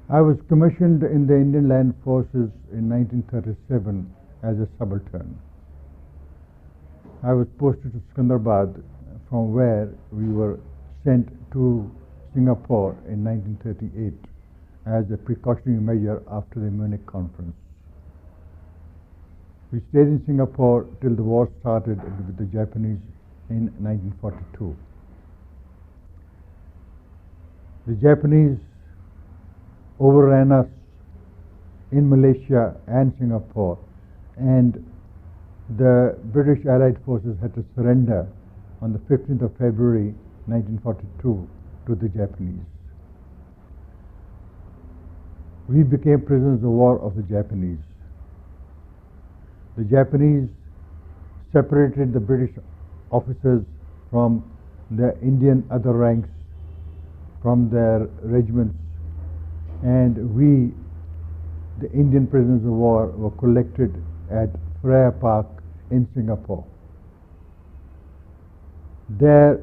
I was commissioned in the Indian Land Forces in 1937 as a subaltern. I was posted to Sikandrabad, from where we were sent to Singapore in 1938 as a precautionary measure after the Munich conference. We stayed in Singapore till the war started with the Japanese in 1942. The Japanese overran us in Malaysia and Singapore, and the British Allied forces had to surrender on the 15th of February 1942 to the Japanese. We became prisoners of war of the Japanese. The Japanese separated the British officers from the Indian other ranks, from their regiments, and we, the Indian prisoners of war, were collected at Freya Park in Singapore. There,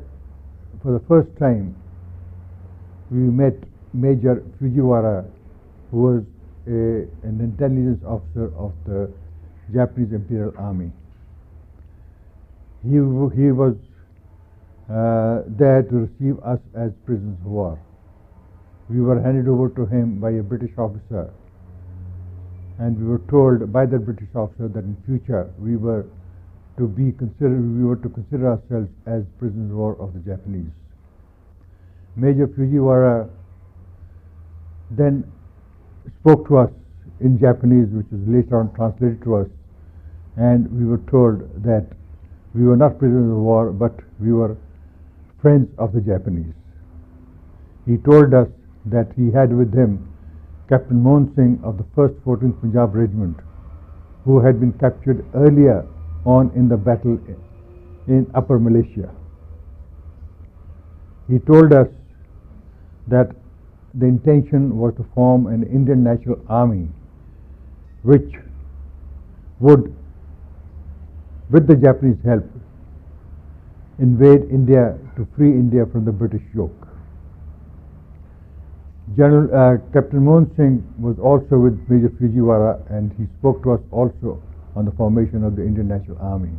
for the first time, we met Major Fujiwara, who was an intelligence officer of the Japanese Imperial Army. He was there to receive us as prisoners of war. We were handed over to him by a British officer, and we were told by the British officer that in future we were to consider ourselves as prisoners of war of the Japanese. Major Fujiwara then spoke to us in Japanese, which was later on translated to us, and we were told that we were not prisoners of war, but we were friends of the Japanese. He told us that he had with him Captain Mohan Singh of the 1st 14th Punjab Regiment, who had been captured earlier on in the battle in Upper Malaysia. He told us that the intention was to form an Indian National Army which would, with the Japanese help, invade India to free India from the British yoke. Captain Mohan Singh was also with Major Fujiwara, and he spoke to us also on the formation of the Indian National Army.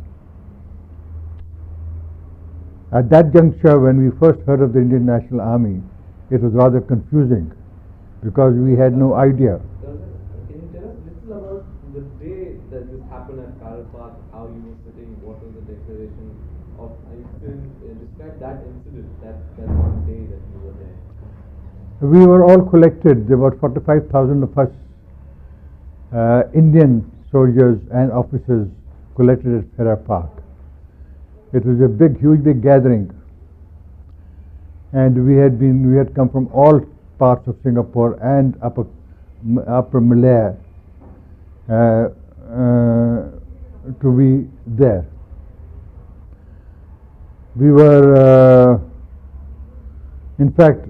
At that juncture, when we first heard of the Indian National Army, it was rather confusing because we had no idea. Can you tell us a little about the day that this happened at Karl Park, how you were sitting, what was the declaration of, you can describe that incident, that one day that you were there? We were all collected, there were 45,000 of us, Indian soldiers and officers collected at Farrer Park. It was a huge gathering, and we had come from all parts of Singapore and Upper Malaya to be there. We were, in fact,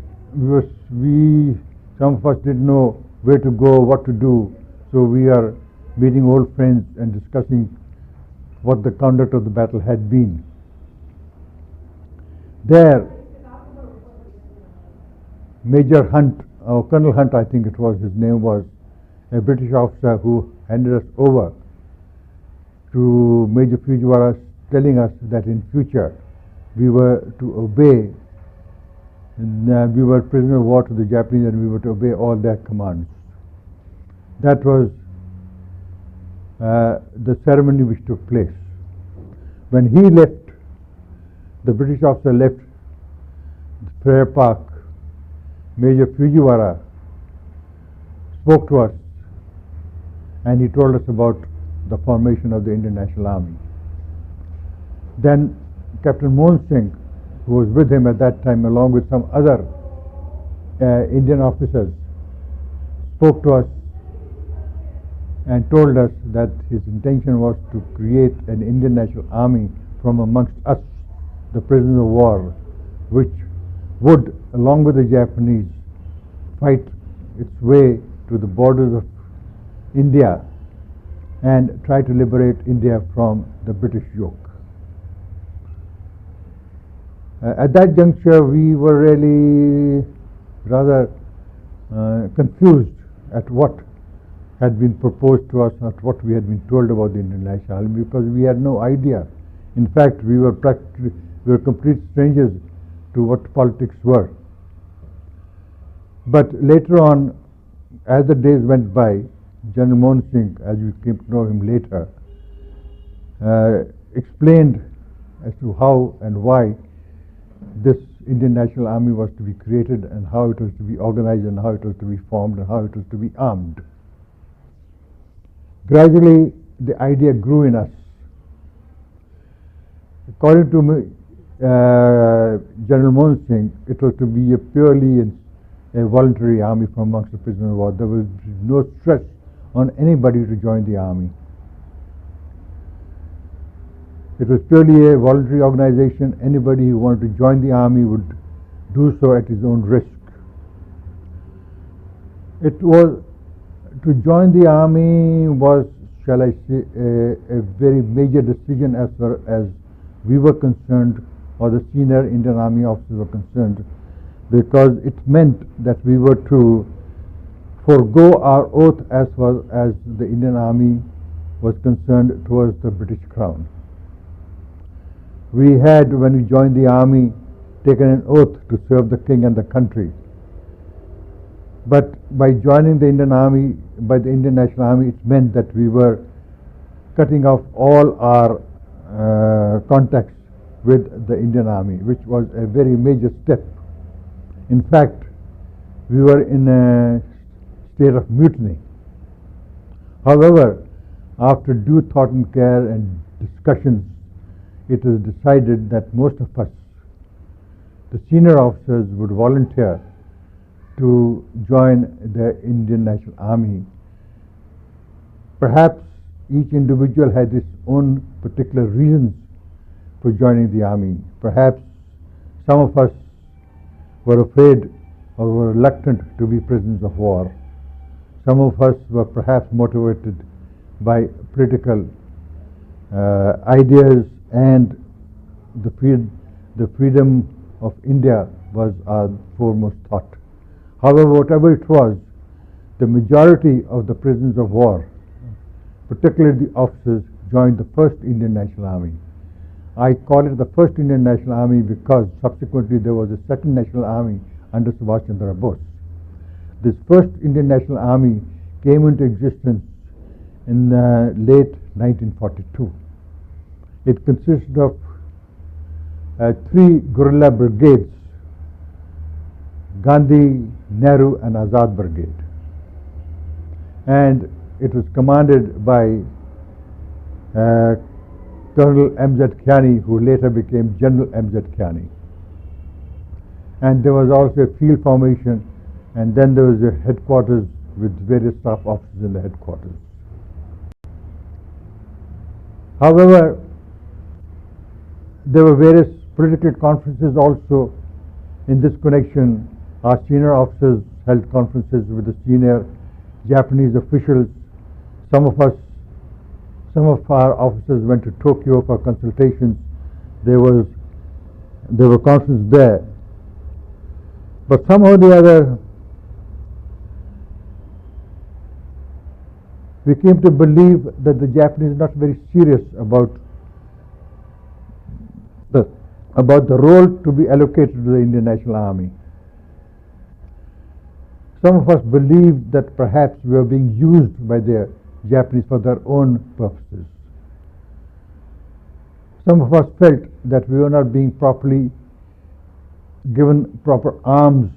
some of us didn't know where to go, what to do, so we are meeting old friends and discussing what the conduct of the battle had been. There, Major Hunt, or Colonel Hunt, I think it was, his name was, a British officer who handed us over to Major Fujiwara, telling us that in future we were to obey, and we were prisoners of war to the Japanese, and we were to obey all their commands. That was the ceremony which took place. When he left, the British officer left Farrer Park, Major Fujiwara spoke to us, and he told us about the formation of the Indian National Army. Then Captain Mohan Singh, who was with him at that time, along with some other Indian officers, spoke to us and told us that his intention was to create an Indian National Army from amongst us, the prisoners of war, which would, along with the Japanese, fight its way to the borders of India and try to liberate India from the British yoke. At that juncture, we were really rather confused at what had been proposed to us, at what we had been told about the Indian National Army, because we had no idea. In fact, we were complete strangers to what politics were. But later on, as the days went by, General Mohan Singh, as we came to know him later, explained as to how and why this Indian National Army was to be created, and how it was to be organized, and how it was to be formed, and how it was to be armed. Gradually, the idea grew in us. According to General Mohan Singh, it was to be a purely a voluntary army from amongst the prisoners of war. There was no stress on anybody to join the army. It was purely a voluntary organization. Anybody who wanted to join the army would do so at his own risk. It was to join the army was, shall I say, a very major decision as far as we were concerned, or the senior Indian Army officers were concerned, because it meant that we were to forego our oath as far as the Indian Army was concerned towards the British Crown. We had, when we joined the army, taken an oath to serve the king and the country. But by joining the Indian Army, by the Indian National Army, it meant that we were cutting off all our contacts with the Indian Army, which was a very major step. In fact, we were in a state of mutiny. However, after due thought and care and discussions, it was decided that most of us, the senior officers, would volunteer to join the Indian National Army. Perhaps each individual had his own particular reasons for joining the army. Perhaps some of us were afraid or were reluctant to be prisoners of war. Some of us were perhaps motivated by political ideas, and the freedom of India was our foremost thought. However, whatever it was, the majority of the prisoners of war, particularly the officers, joined the first Indian National Army. I call it the first Indian National Army because subsequently there was a second National Army under Subhash Chandra Bose. This first Indian National Army came into existence in late 1942. It consisted of 3 guerrilla brigades: Gandhi, Nehru and Azad Brigade. And it was commanded by Colonel M.Z. Kiani, who later became General M.Z. Kiani. And there was also a field formation, and then there was a headquarters with various staff officers in the headquarters. However, there were various political conferences also in this connection. Our senior officers held conferences with the senior Japanese officials. Some of our officers went to Tokyo for consultations. There were conferences there. But somehow or the other, we came to believe that the Japanese are not very serious about the role to be allocated to the Indian National Army. Some of us believed that perhaps we were being used by the Japanese for their own purposes. Some of us felt that we were not being properly given proper arms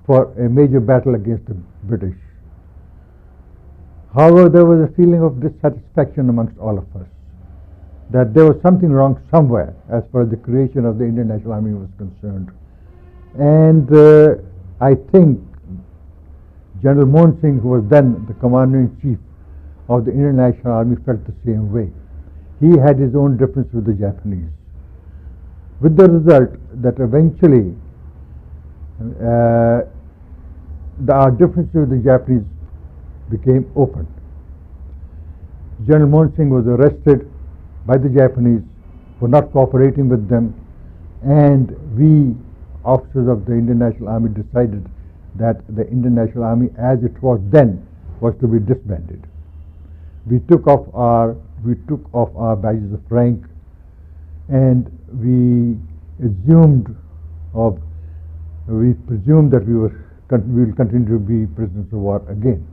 for a major battle against the British. However, there was a feeling of dissatisfaction amongst all of us, that there was something wrong somewhere as far as the creation of the Indian National Army was concerned. And I think General Mohan Singh, who was then the Commander-in-Chief of the Indian National Army, felt the same way. He had his own difference with the Japanese, with the result that eventually our differences with the Japanese became open. General Mohan Singh was arrested by the Japanese for not cooperating with them, and we, officers of the Indian National Army, decided that the Indian National Army, as it was then, was to be disbanded. We took off our badges of rank, and we presumed that we will continue to be prisoners of war again.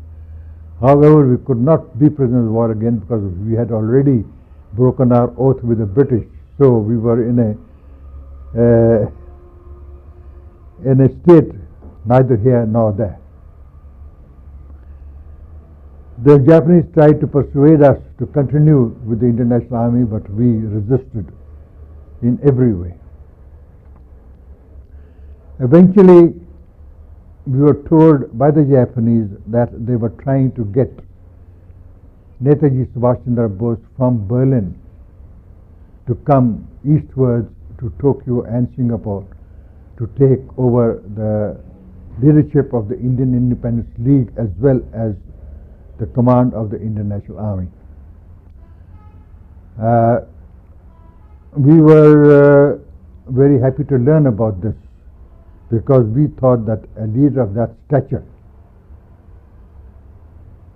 However, we could not be prisoners of war again because we had already broken our oath with the British. So we were in a state neither here nor there. The Japanese tried to persuade us to continue with the Indian National Army, but we resisted in every way. Eventually, we were told by the Japanese that they were trying to get Netaji Subhash Chandra Bose from Berlin to come eastwards to Tokyo and Singapore to take over the leadership of the Indian Independence League as well as the command of the Indian National Army. We were very happy to learn about this because we thought that a leader of that stature,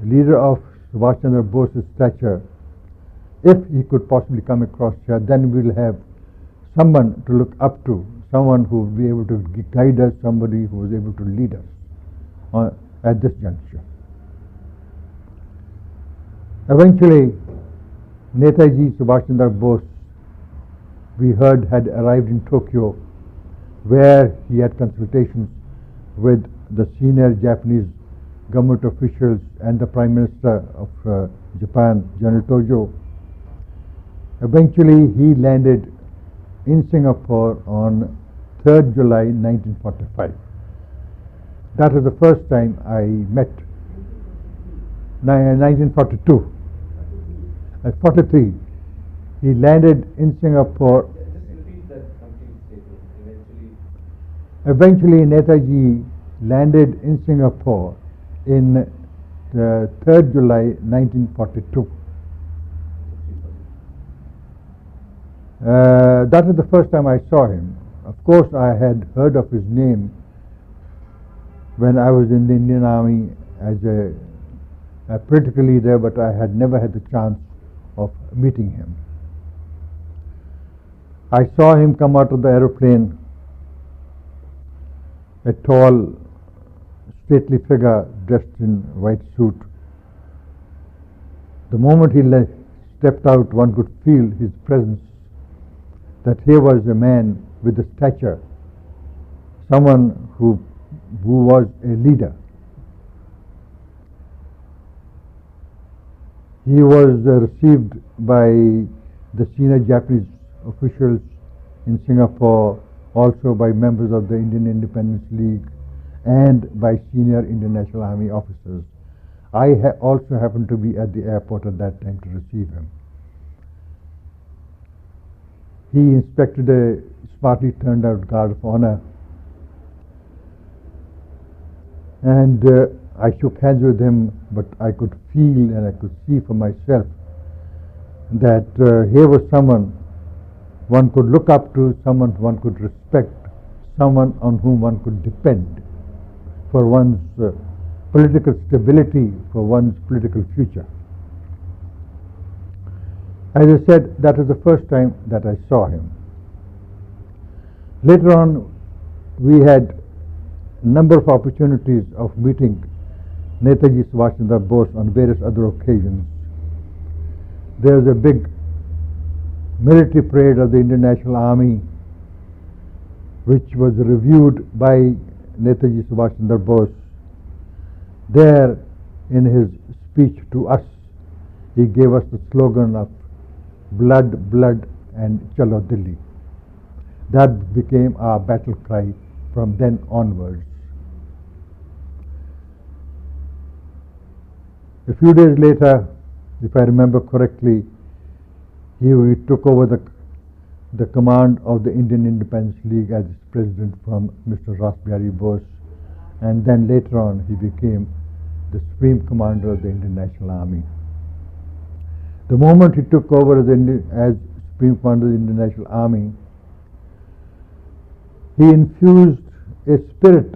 a leader of Subhash Chandra Bose's stature, if he could possibly come across here, then we'll have someone to look up to, someone who will be able to guide us, somebody who is able to lead us at this juncture. Eventually, Netaji Subhash Chandra Bose, we heard, had arrived in Tokyo, where he had consultations with the senior Japanese government officials and the Prime Minister of Japan, General Tojo. Eventually, he landed in Singapore on 3rd July 1945. That was the first time I met. 1942. At 43, he landed in Singapore. Just repeat that complete statement. Eventually, Netaji landed in Singapore in 3rd July 1942. That was the first time I saw him. Of course, I had heard of his name when I was in the Indian Army as a political leader, but I had never had the chance of meeting him. I saw him come out of the aeroplane, a tall, stately figure dressed in white suit. The moment he stepped out, one could feel his presence, that here was a man with a stature, someone who was a leader. He was received by the senior Japanese officials in Singapore, also by members of the Indian Independence League and by senior Indian National Army officers. I also happened to be at the airport at that time to receive him. He inspected a smartly turned out guard of honor, and I shook hands with him, but I could feel and I could see for myself that here was someone one could look up to, someone one could respect, someone on whom one could depend for one's political stability, for one's political future. As I said, that was the first time that I saw him. Later on, we had a number of opportunities of meeting Netaji Subhash Chandra Bose on various other occasions. There was a big military parade of the Indian National Army, which was reviewed by Netaji Subhash Chandra Bose. There, in his speech to us, he gave us the slogan of "Blood, Blood and Chalo Delhi." That became our battle cry from then onwards. A few days later, if I remember correctly, he took over the command of the Indian Independence League as its president from Mr. Ras Bihari Bose, and then later on he became the Supreme Commander of the Indian National Army. The moment he took over as Supreme Commander of the Indian National Army, he infused a spirit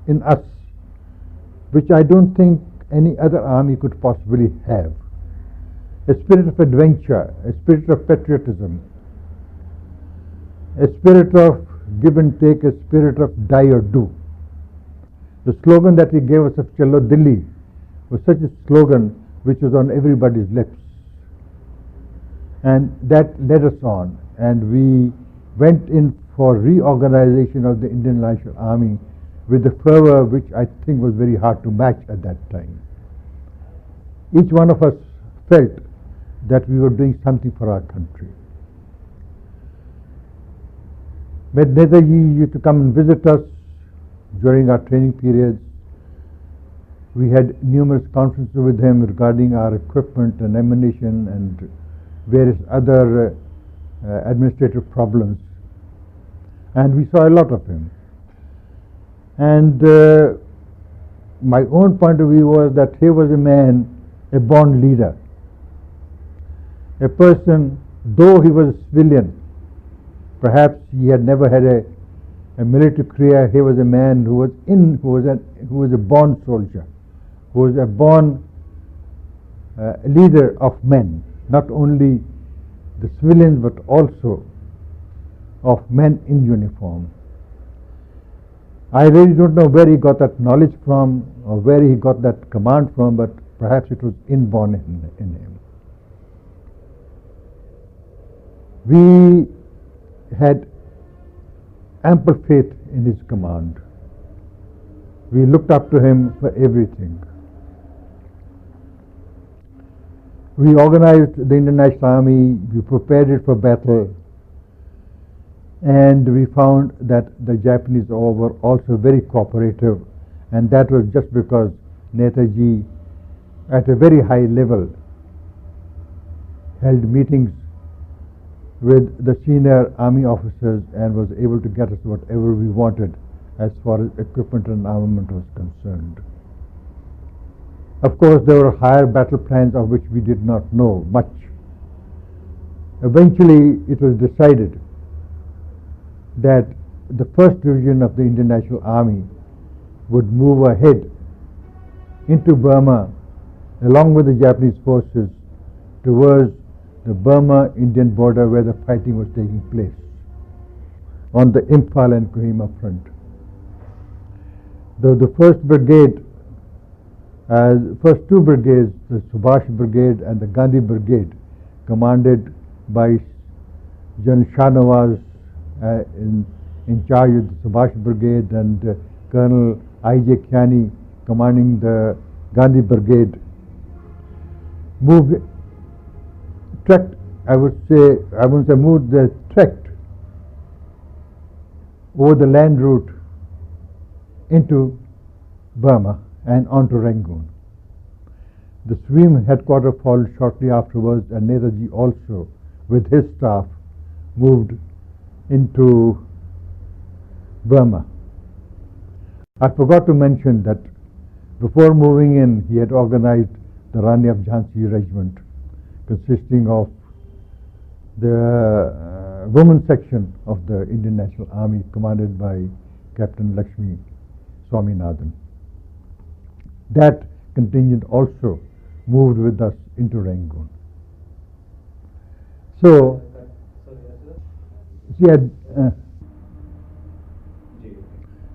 in us which I don't think any other army could possibly have. A spirit of adventure, a spirit of patriotism, a spirit of give and take, a spirit of die or do. The slogan that he gave us of Chalo Delhi was such a slogan which was on everybody's lips. And that led us on, and we went in for reorganization of the Indian National Army with a fervor which I think was very hard to match at that time. Each one of us felt that we were doing something for our country. When Netaji used to come and visit us during our training periods, we had numerous conferences with him regarding our equipment and ammunition and various other administrative problems. And we saw a lot of him. And my own point of view was that he was a man, a born leader. A person, though he was a civilian, perhaps he had never had a military career, he was a man who was a born soldier, who was a born leader of men, not only the civilians but also of men in uniform. I really don't know where he got that knowledge from or where he got that command from, but perhaps it was inborn in him. We had ample faith in his command. We looked up to him for everything. We organized the Indian National Army, we prepared it for battle, and we found that the Japanese were also very cooperative, and that was just because Netaji, at a very high level, held meetings with the senior army officers and was able to get us whatever we wanted as far as equipment and armament was concerned. Of course, there were higher battle plans of which we did not know much. Eventually, it was decided that the 1st Division of the Indian National Army would move ahead into Burma along with the Japanese forces towards the Burma-Indian border where the fighting was taking place on the Imphal and Kohima front. The 1st Brigade, first 2 brigades, the Subhash Brigade and the Gandhi Brigade, commanded by General Shahnawaz in charge of the Subhash Brigade, and Colonel I.J. Kiani commanding the Gandhi Brigade, trekked over the land route into Burma and onto Rangoon. The Supreme Headquarters followed shortly afterwards, and Netaji also, with his staff, moved into Burma. I forgot to mention that before moving in, he had organized the Rani of Jhansi Regiment, consisting of the women's section of the Indian National Army, commanded by Captain Lakshmi Swaminathan. That contingent also moved with us into Rangoon. So,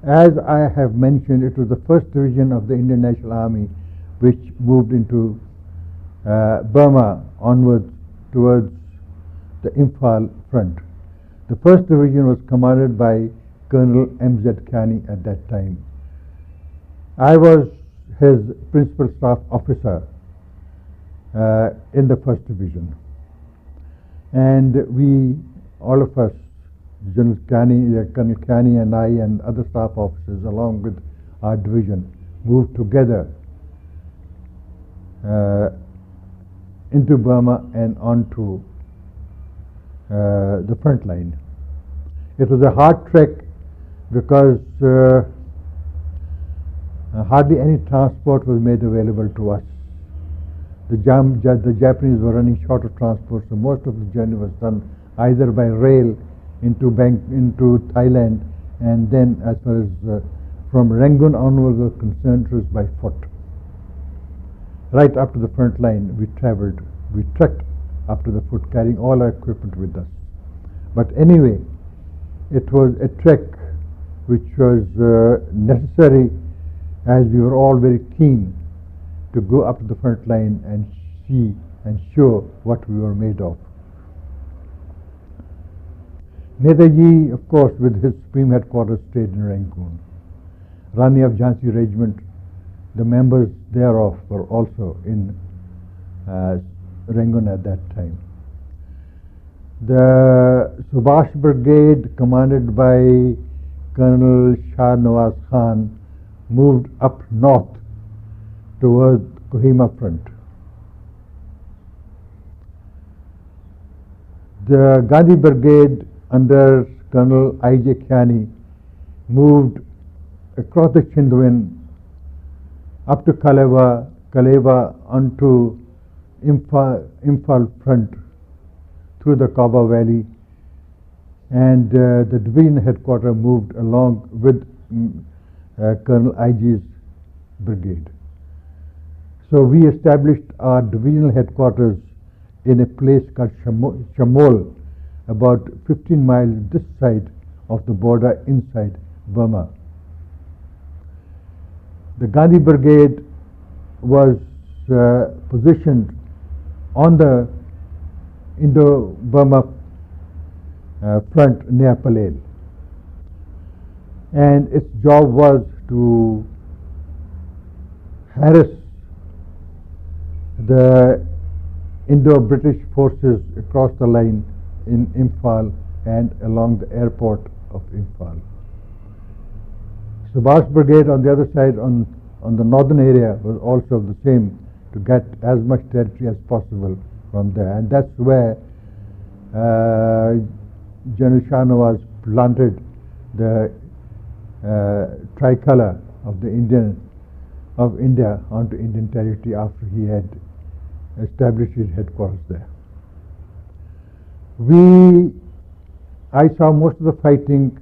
as I have mentioned, it was the 1st Division of the Indian National Army which moved into Burma onwards towards the Imphal front. The 1st Division was commanded by Colonel M.Z. Kiani at that time. I was his principal staff officer in the 1st Division. And we, all of us, General Kiani, Colonel Kiani and I and other staff officers along with our division, moved together into Burma and onto the front line. It was a hard trek because hardly any transport was made available to us. The Japanese were running short of transport, so most of the journey was done either by rail into Thailand, and then as far as from Rangoon onwards was concerned, it was by foot. Right up to the front line we travelled, we trekked up to the foot, carrying all our equipment with us. But anyway, it was a trek which was necessary, as we were all very keen to go up to the front line and see and show what we were made of. Netaji, of course, with his Supreme Headquarters, stayed in Rangoon. Rani of Jhansi Regiment, the members thereof were also in Rangoon at that time. The Subhash Brigade, commanded by General Shahnawaz Khan, moved up north towards Kohima front. The Gandhi Brigade under Colonel I.J. Kiani moved across the Chindwin up to Kaleva onto Imphal front through the Kaba Valley, and the division headquarters moved along with Colonel I.J.'s brigade. So we established our divisional headquarters in a place called Chamol, about 15 miles this side of the border inside Burma. The Gandhi Brigade was positioned on the Indo-Burma front near Palel, and its job was to harass the Indo-British forces across the line in Imphal and along the airport of Imphal. Subhash Brigade on the other side, on the northern area, was also the same, to get as much territory as possible from there, and that's where General Shahnawaz planted the tricolor of the India onto Indian territory after he had established his headquarters there. I saw most of the fighting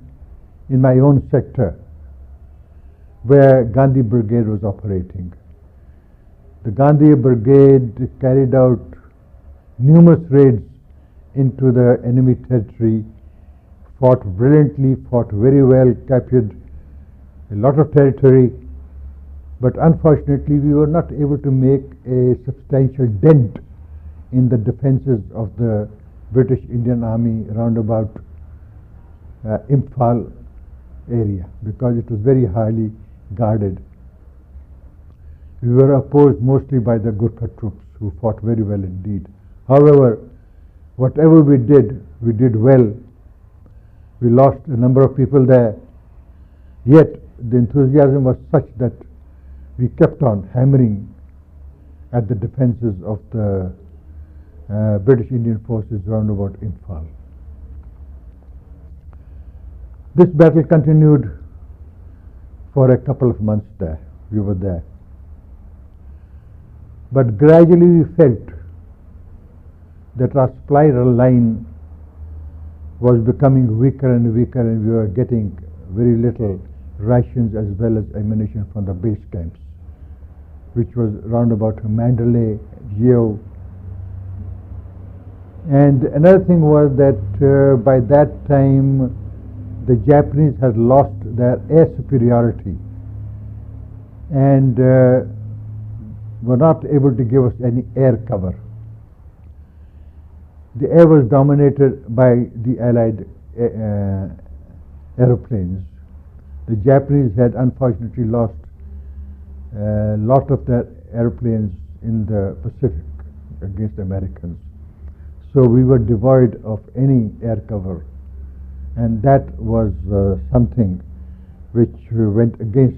in my own sector, where Gandhi Brigade was operating. The Gandhi Brigade carried out numerous raids into the enemy territory, fought brilliantly, fought very well, captured a lot of territory, but unfortunately we were not able to make a substantial dent in the defenses of the British Indian Army around about Imphal area, because it was very highly guarded. We were opposed mostly by the Gurkha troops, who fought very well indeed. However, whatever we did well. We lost a number of people there, yet the enthusiasm was such that we kept on hammering at the defenses of the British Indian forces round about Imphal. This battle continued for a couple of months there. We were there. But gradually we felt that our supply line was becoming weaker and weaker, and we were getting very little rations as well as ammunition from the base camps, which was round about Mandalay, Geo. And another thing was that by that time the Japanese had lost their air superiority and were not able to give us any air cover. The air was dominated by the Allied aeroplanes. The Japanese had unfortunately lost a lot of their airplanes in the Pacific against the Americans. So we were devoid of any air cover, and that was something which went against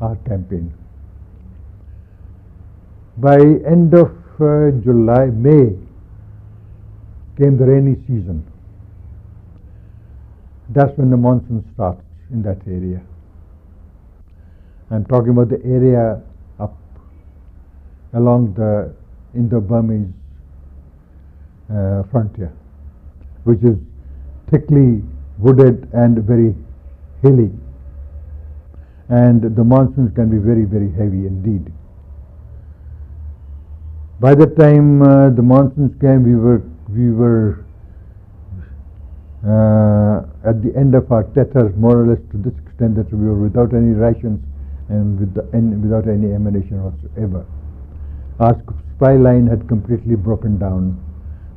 our campaign. By end of May came the rainy season. That's when the monsoon starts in that area. I'm talking about the area up along the Indo-Burmese frontier, which is thickly wooded and very hilly. and the monsoons can be very, very heavy indeed. By the time the monsoons came, we were at the end of our tethers, more or less, to this extent that we were without any rations and without any ammunition whatsoever. Our supply line had completely broken down.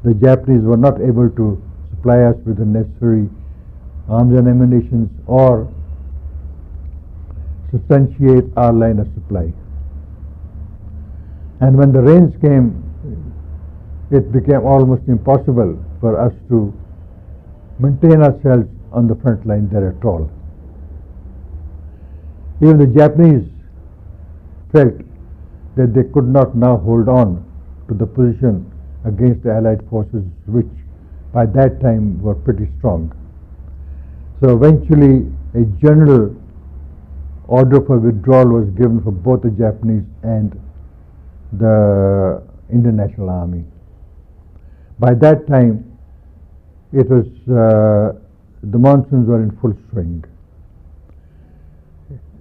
The Japanese were not able to supply us with the necessary arms and ammunition or substantiate our line of supply. And when the rains came, it became almost impossible for us to maintain ourselves on the front line there at all. Even the Japanese felt that they could not now hold on to the position against the Allied forces, which by that time were pretty strong. So eventually a general order for withdrawal was given for both the Japanese and the Indian National Army. By that time, it was the monsoons were in full swing.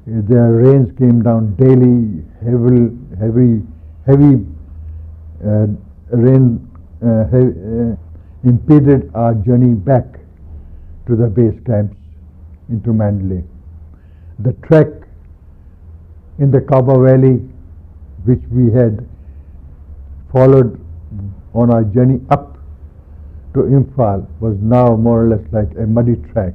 The rains came down daily. Heavy rain impeded our journey back to the base camps into Mandalay. The trek in the Kaba Valley, which we had followed on our journey up to Imphal, was now more or less like a muddy track,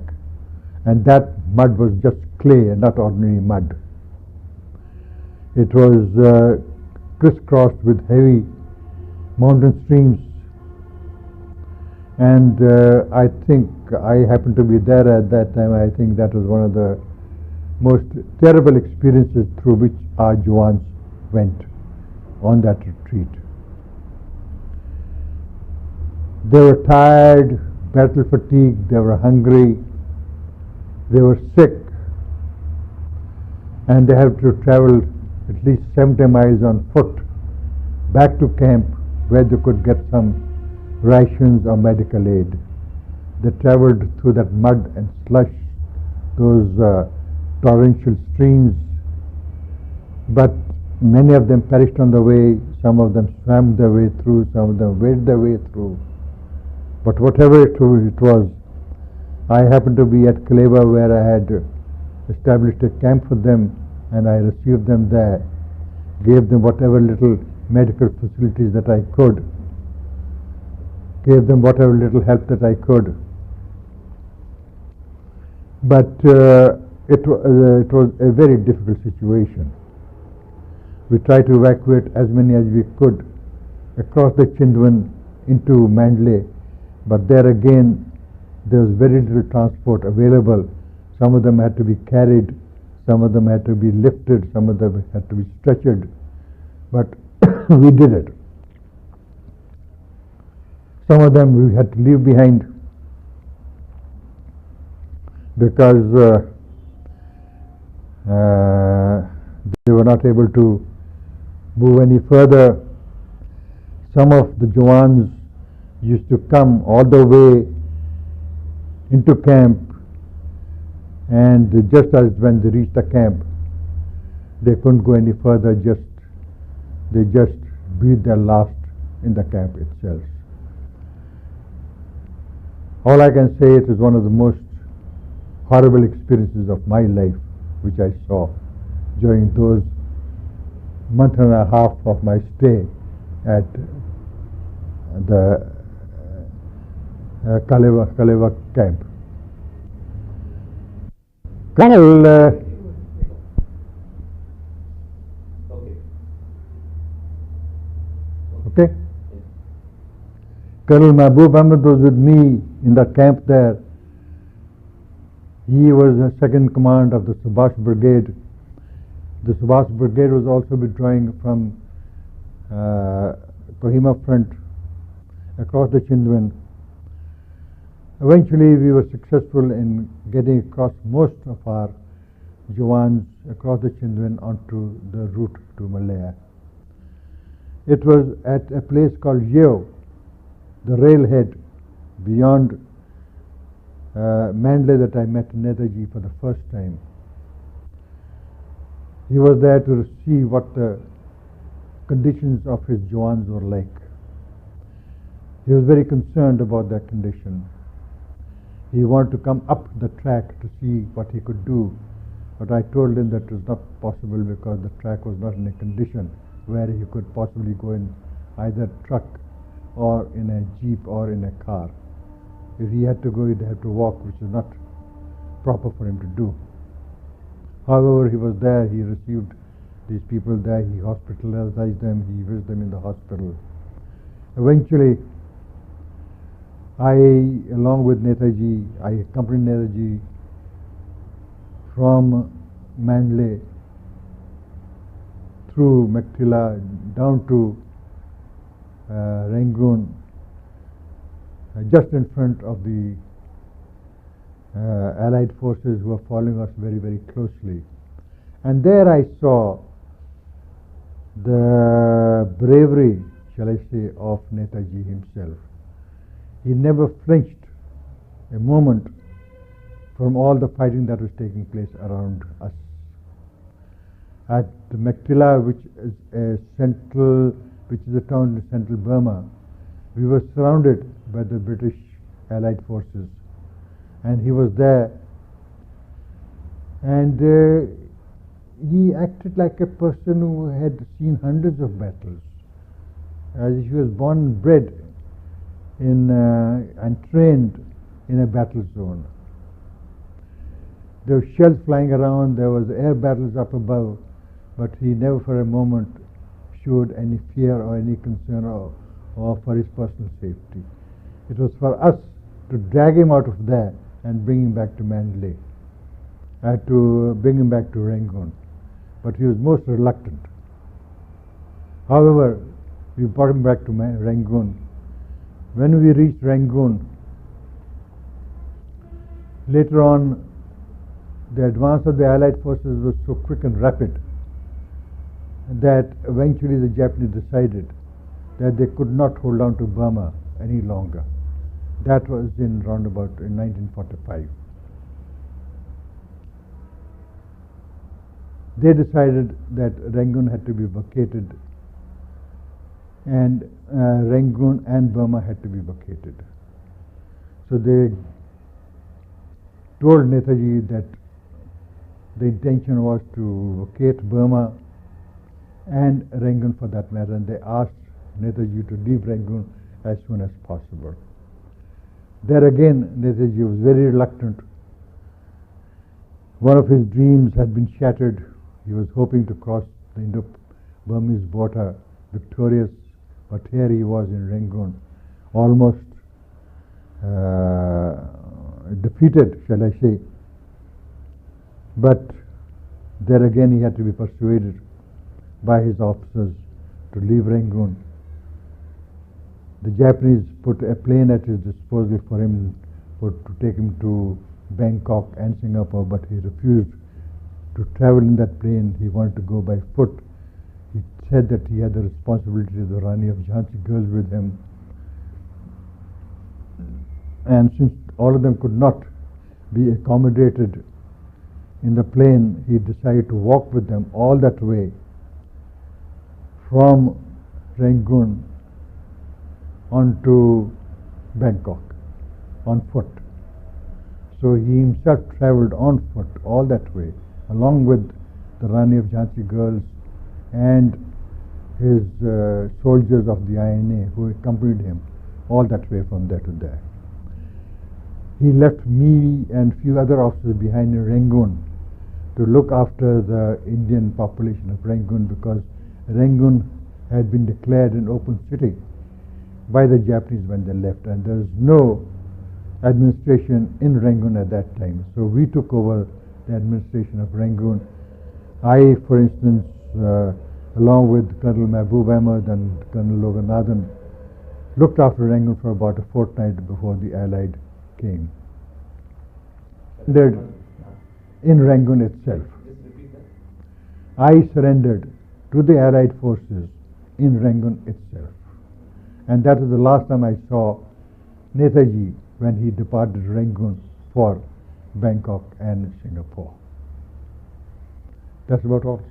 and that mud was just clay and not ordinary mud. It was crisscrossed with heavy mountain streams, and I think I happened to be there at that time. I think that was one of the most terrible experiences through which our Jawans went on that retreat. They were tired, battle fatigued, they were hungry, they were sick, and they had to travel at least 70 miles on foot back to camp where they could get some rations or medical aid. They traveled through that mud and slush, those torrential streams, but many of them perished on the way. Some of them swam their way through, some of them waded their way through. But whatever it was, I happened to be at Kaleva, where I had established a camp for them, and I received them there, gave them whatever little medical facilities that I could, gave them whatever little help that I could. But it was a very difficult situation. We tried to evacuate as many as we could across the Chindwan into Mandalay, but there again there was very little transport available. Some of them had to be carried, some of them had to be lifted, some of them had to be stretchered, but we did it. Some of them we had to leave behind because they were not able to move any further. Some of the Jawans used to come all the way into camp, and just as when they reached the camp, they couldn't go any further. They just breathed their last in the camp itself. All I can say, it is one of the most horrible experiences of my life which I saw during those month and a half of my stay at the Kaleva camp. Colonel, okay. Colonel Mahbub Ahmed was with me in the camp there. He was the second command of the Subhash Brigade. The Subhash Brigade was also withdrawing from Kohima front across the Chindwan. Eventually we were successful in getting across most of our Jawans across the Chindwan onto the route to Malaya. It was at a place called Yeo, the railhead beyond Mandalay, that I met Netaji for the first time. He was there to see what the conditions of his Jawans were like. He was very concerned about their condition. He wanted to come up the track to see what he could do, but I told him that it was not possible because the track was not in a condition where he could possibly go in either truck or in a jeep or in a car. If he had to go, he'd have to walk, which is not proper for him to do. However, he was there, he received these people there, he hospitalized them, he visited them in the hospital. Eventually, I, along with Netaji, I accompanied Netaji from Mandalay through Mektila down to Rangoon, just in front of the Allied forces who were following us very, very closely. And there I saw the bravery, shall I say, of Netaji himself. He never flinched a moment from all the fighting that was taking place around us. At Mektila, which is a town in central Burma, we were surrounded by the British Allied forces, and he was there, and he acted like a person who had seen hundreds of battles, as if he was born and bred in and trained in a battle zone. There were shells flying around, there was air battles up above, but he never for a moment showed any fear or any concern or for his personal safety. It was for us to drag him out of there and bring him back to Mandalay, to bring him back to Rangoon. But he was most reluctant. However, we brought him back to Rangoon. When we reached Rangoon, later on, the advance of the Allied forces was so quick and rapid that eventually the Japanese decided that they could not hold on to Burma any longer. That was in roundabout in 1945. They decided that Rangoon had to be vacated, and Rangoon and Burma had to be vacated. So they told Netaji that the intention was to vacate Burma and Rangoon for that matter, and they asked Netaji to leave Rangoon as soon as possible. There again, Netaji was very reluctant. One of his dreams had been shattered. He was hoping to cross the Indo-Burmese border victorious, but here he was in Rangoon, almost defeated, shall I say. But there again he had to be persuaded by his officers to leave Rangoon. The Japanese put a plane at his disposal for him to take him to Bangkok and Singapore, but he refused to travel in that plane. He wanted to go by foot. He said that he had the responsibility of the Rani of Jhansi girls with him, and since all of them could not be accommodated in the plane, he decided to walk with them all that way from Rangoon on to Bangkok on foot. So he himself traveled on foot all that way, along with the Rani of Jhansi girls and his soldiers of the INA who accompanied him all that way from there to there. He left me and few other officers behind in Rangoon to look after the Indian population of Rangoon, because Rangoon had been declared an open city by the Japanese when they left, and there was no administration in Rangoon at that time. So we took over the administration of Rangoon. I, for instance, along with Colonel Mahbub Ahmed and Colonel Loganathan, looked after Rangoon for about a fortnight before the Allied came. In Rangoon itself. I surrendered to the Allied forces in Rangoon itself. And that was the last time I saw Netaji when he departed Rangoon for Bangkok and Singapore. That's about all.